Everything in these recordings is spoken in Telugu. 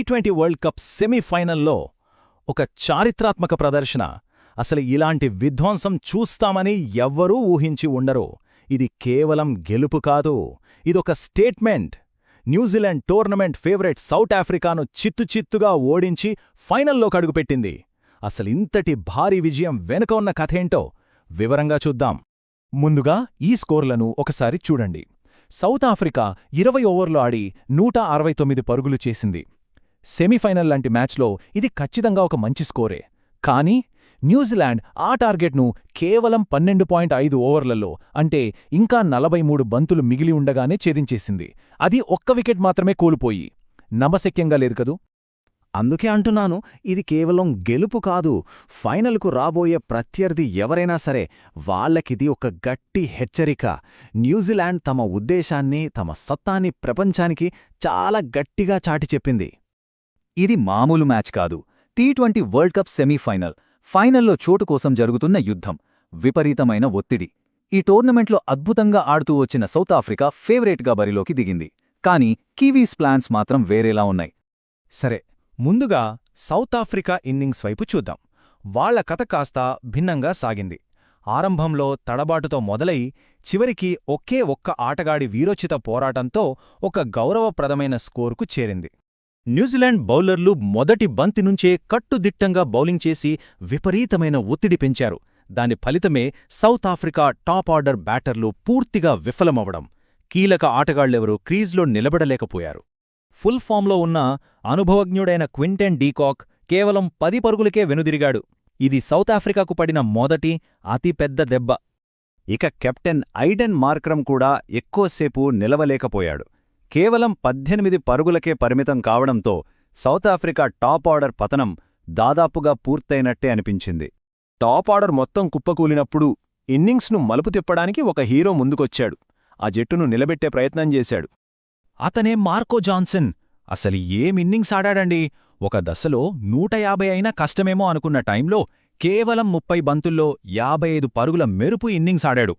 టీ20 వరల్డ్ కప్ సెమీఫైనల్లో ఒక చారిత్రాత్మక ప్రదర్శన. అసలు ఇలాంటి విధ్వంసం చూస్తామని ఎవ్వరూ ఊహించి ఉండరు. ఇది కేవలం గెలుపు కాదు, ఇదొక స్టేట్మెంట్. న్యూజిలాండ్ టోర్నమెంట్ ఫేవరెట్ సౌత్ ఆఫ్రికాను చిత్తుచిత్తుగా ఓడించి ఫైనల్లోకి అడుగుపెట్టింది. అసలింతటి భారీ విజయం వెనుక ఉన్న కథేంటో వివరంగా చూద్దాం. ముందుగా ఈ స్కోర్లను ఒకసారి చూడండి. సౌత్ ఆఫ్రికా 20 ఓవర్లో ఆడి 169 పరుగులు చేసింది. సెమీఫైనల్ లాంటి మ్యాచ్లో ఇది ఖచ్చితంగా ఒక మంచి స్కోరే. కానీ న్యూజిలాండ్ ఆ టార్గెట్ను కేవలం 12.5 ఓవర్లలో, అంటే ఇంకా 43 బంతులు మిగిలి ఉండగానే ఛేదించేసింది. అది ఒక్క వికెట్ మాత్రమే కోల్పోయి. నమ్మశక్యంగా లేదు కదూ. అందుకే అంటున్నాను, ఇది కేవలం గెలుపు కాదు. ఫైనల్కు రాబోయే ప్రత్యర్థి ఎవరైనా సరే వాళ్లకిది ఒక గట్టి హెచ్చరిక. న్యూజిలాండ్ తమ ఉద్దేశాన్ని, తమ సత్తాని ప్రపంచానికి చాలా గట్టిగా చాటి చెప్పింది. ఇది మామూలు మ్యాచ్ కాదు. T20 world cup semi-final. ఫైనల్లో చోటు కోసం జరుగుతున్న యుద్ధం. విపరీతమైన ఒత్తిడి. ఈ టోర్నమెంట్లో అద్భుతంగా ఆడుతూ వచ్చిన సౌత్ ఆఫ్రికా ఫేవరెట్గా బరిలోకి దిగింది. కానీ కివీస్ ప్లాన్స్ మాత్రం వేరేలా ఉన్నాయి. సరే, ముందుగా సౌత్ ఆఫ్రికా ఇన్నింగ్స్ వైపు చూద్దాం. వాళ్ల కథ కాస్త భిన్నంగా సాగింది. ఆరంభంలో తడబాటుతో మొదలై చివరికి ఒకే ఒక్క ఆటగాడి వీరోచిత పోరాటంతో ఒక గౌరవప్రదమైన స్కోరుకు చేరింది. న్యూజిలాండ్ బౌలర్లు మొదటి బంతి నుంచే కట్టుదిట్టంగా బౌలింగ్ చేసి విపరీతమైన ఒత్తిడి పెంచారు. దాని ఫలితమే సౌత్ ఆఫ్రికా టాప్ ఆర్డర్ బ్యాటర్లు పూర్తిగా విఫలమవడం. కీలక ఆటగాళ్లెవరూ క్రీజ్లో నిలబడలేకపోయారు. ఫుల్ ఫామ్లో ఉన్న అనుభవజ్ఞుడైన క్వింటెన్ డీకాక్ కేవలం 10 పరుగులకే వెనుదిరిగాడు. ఇది సౌత్ ఆఫ్రికాకు పడిన మొదటి అతిపెద్ద దెబ్బ. ఇక కెప్టెన్ ఐడెన్ మార్క్రమ్ కూడా ఎక్కువసేపు నిలవలేకపోయాడు. కేవలం 18 పరుగులకే పరిమితం కావడంతో సౌత్ ఆఫ్రికా టాప్ ఆర్డర్ పతనం దాదాపుగా పూర్తయినట్టే అనిపించింది. టాప్ ఆర్డర్ మొత్తం కుప్పకూలినప్పుడు ఇన్నింగ్స్ను మలుపు తిప్పడానికి ఒక హీరో ముందుకొచ్చాడు. ఆ జట్టును నిలబెట్టే ప్రయత్నం చేశాడు. అతనే మార్కో జాన్సన్. అసలు ఏం ఇన్నింగ్స్ ఆడాడండి. ఒక దశలో 150 అయినా కష్టమేమో అనుకున్న టైంలో కేవలం 30 బంతుల్లో 55 పరుగుల మెరుపు ఇన్నింగ్స్ ఆడాడు.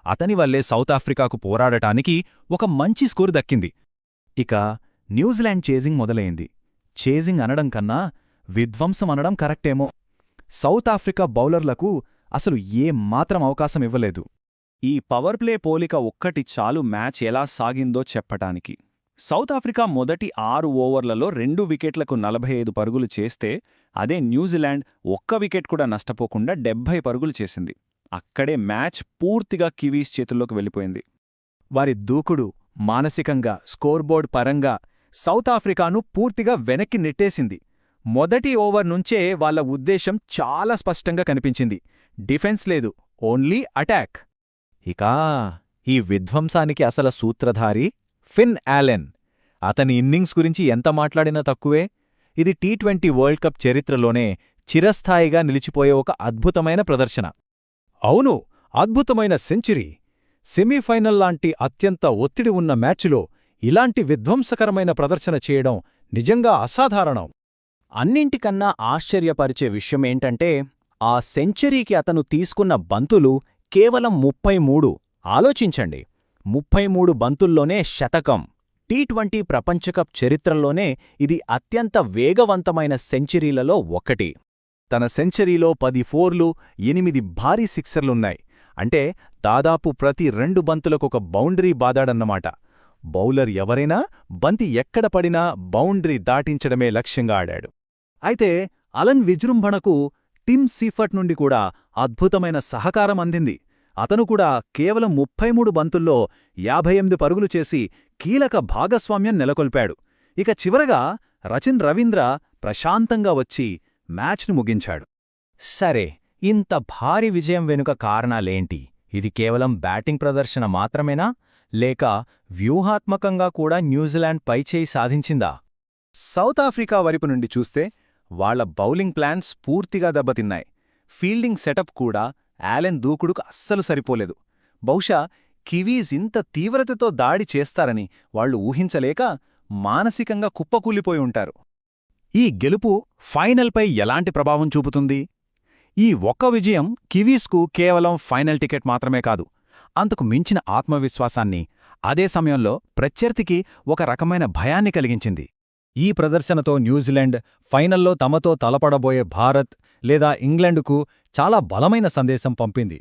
అతని వల్లే సౌత్ ఆఫ్రికాకు పోరాడటానికి ఒక మంచి స్కోరు దక్కింది. ఇక న్యూజిలాండ్ చేజింగ్ మొదలైంది. చేజింగ్ అనడం కన్నా విధ్వంసం అనడం కరెక్టేమో. సౌత్ ఆఫ్రికా బౌలర్లకు అసలు మాత్రం అవకాశం ఇవ్వలేదు. ఈ పవర్ ప్లే పోలిక ఒక్కటి చాలు మ్యాచ్ ఎలా సాగిందో చెప్పటానికి. సౌత్ ఆఫ్రికా మొదటి 6 ఓవర్లలో 2 వికెట్లకు 45 పరుగులు చేస్తే, అదే న్యూజిలాండ్ ఒక్క వికెట్ కూడా నష్టపోకుండా 70 పరుగులు చేసింది. అక్కడే మ్యాచ్ పూర్తిగా కివీస్ చేతుల్లోకి వెళ్ళిపోయింది. వారి దూకుడు మానసికంగా, స్కోర్బోర్డ్ పరంగా సౌత్ ఆఫ్రికాను పూర్తిగా వెనక్కి నెట్టేసింది. మొదటి ఓవర్ నుంచే వాళ్ల ఉద్దేశం చాలా స్పష్టంగా కనిపించింది. డిఫెన్స్ లేదు, ఓన్లీ అటాక్. ఇక ఈ విధ్వంసానికి అసలు సూత్రధారి ఫిన్ ఆలెన్. అతని ఇన్నింగ్స్ గురించి ఎంత మాట్లాడినా తక్కువే. ఇది టీ20 వరల్డ్ కప్ చరిత్రలోనే చిరస్థాయిగా నిలిచిపోయే ఒక అద్భుతమైన ప్రదర్శన. అవును, అద్భుతమైన సెంచరీ. సెమీఫైనల్ లాంటి అత్యంత ఒత్తిడి ఉన్న మ్యాచ్లో ఇలాంటి విధ్వంసకరమైన ప్రదర్శన చేయడం నిజంగా అసాధారణం. అన్నింటికన్నా ఆశ్చర్యపరిచే విషయమేంటంటే, ఆ సెంచరీకి అతను తీసుకున్న బంతులు కేవలం 33. ఆలోచించండి, 33 బంతుల్లోనే శతకం. టీ20 ప్రపంచకప్ చరిత్రలోనే ఇది అత్యంత వేగవంతమైన సెంచరీలలో ఒకటి. తన సెంచరీలో 10 ఫోర్లు, 8 భారీ సిక్సర్లున్నాయి. అంటే దాదాపు ప్రతి 2 బంతులకొక బౌండరీ బాదాడన్నమాట. బౌలర్ ఎవరైనా బంతి ఎక్కడ పడినా బౌండరీ దాటించడమే లక్ష్యంగా ఆడాడు. అయితే అలన్ విజృంభణకు టిమ్ సీఫర్ట్ నుండి కూడా అద్భుతమైన సహకారం అందింది. అతను కూడా కేవలం 33 బంతుల్లో 58 పరుగులు చేసి కీలక భాగస్వామ్యం నెలకొల్పాడు. ఇక చివరగా రచిన్ రవీంద్ర ప్రశాంతంగా వచ్చి మ్యాచ్ను ముగించాడు. సరే, ఇంత భారీ విజయం వెనుక కారణాలేంటి? ఇది కేవలం బ్యాటింగ్ ప్రదర్శన మాత్రమేనా, లేక వ్యూహాత్మకంగా కూడా న్యూజిలాండ్ పైచేయి సాధించిందా? సౌత్ ఆఫ్రికా వైపు నుండి చూస్తే వాళ్ల బౌలింగ్ ప్లాన్స్ పూర్తిగా దెబ్బతిన్నాయి. ఫీల్డింగ్ సెటప్ కూడా ఆలెన్ దూకుడుకు అస్సలు సరిపోలేదు. బహుశా కివీస్ ఇంత తీవ్రతతో దాడి చేస్తారని వాళ్లు ఊహించలేక మానసికంగా కుప్పకూలిపోయి ఉంటారు. ఈ గెలుపు ఫైనల్పై ఎలాంటి ప్రభావం చూపుతుంది? ఈ ఒక్క విజయం కివీస్కు కేవలం ఫైనల్ టికెట్ మాత్రమే కాదు, అంతకు మించిన ఆత్మవిశ్వాసాన్ని, అదే సమయంలో ప్రత్యర్థికి ఒక రకమైన భయాన్ని కలిగించింది. ఈ ప్రదర్శనతో న్యూజిలాండ్ ఫైనల్లో తమతో తలపడబోయే భారత్ లేదా ఇంగ్లండుకు చాలా బలమైన సందేశం పంపింది.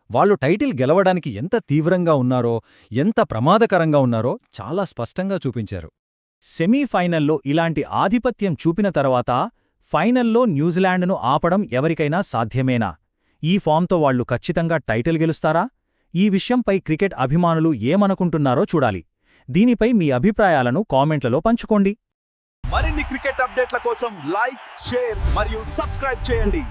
వాళ్ళు టైటిల్ గెలవడానికి ఎంత తీవ్రంగా ఉన్నారో, ఎంత ప్రమాదకరంగా ఉన్నారో చాలా స్పష్టంగా చూపించారు. సెమీఫైనల్లో ఇలాంటి ఆధిపత్యం చూపిన తర్వాత ఫైనల్లో న్యూజిలాండ్ను ఆపడం ఎవరికైనా సాధ్యమేనా? ఈ ఫామ్తో వాళ్లు ఖచ్చితంగా టైటిల్ గెలుస్తారా? ఈ విషయంపై క్రికెట్ అభిమానులు ఏమనుకుంటున్నారో చూడాలి. దీనిపై మీ అభిప్రాయాలను కామెంట్లలో పంచుకోండి. మరిన్ని క్రికెట్ అప్డేట్ల కోసం లైక్, షేర్ మరియు సబ్స్క్రైబ్ చేయండి.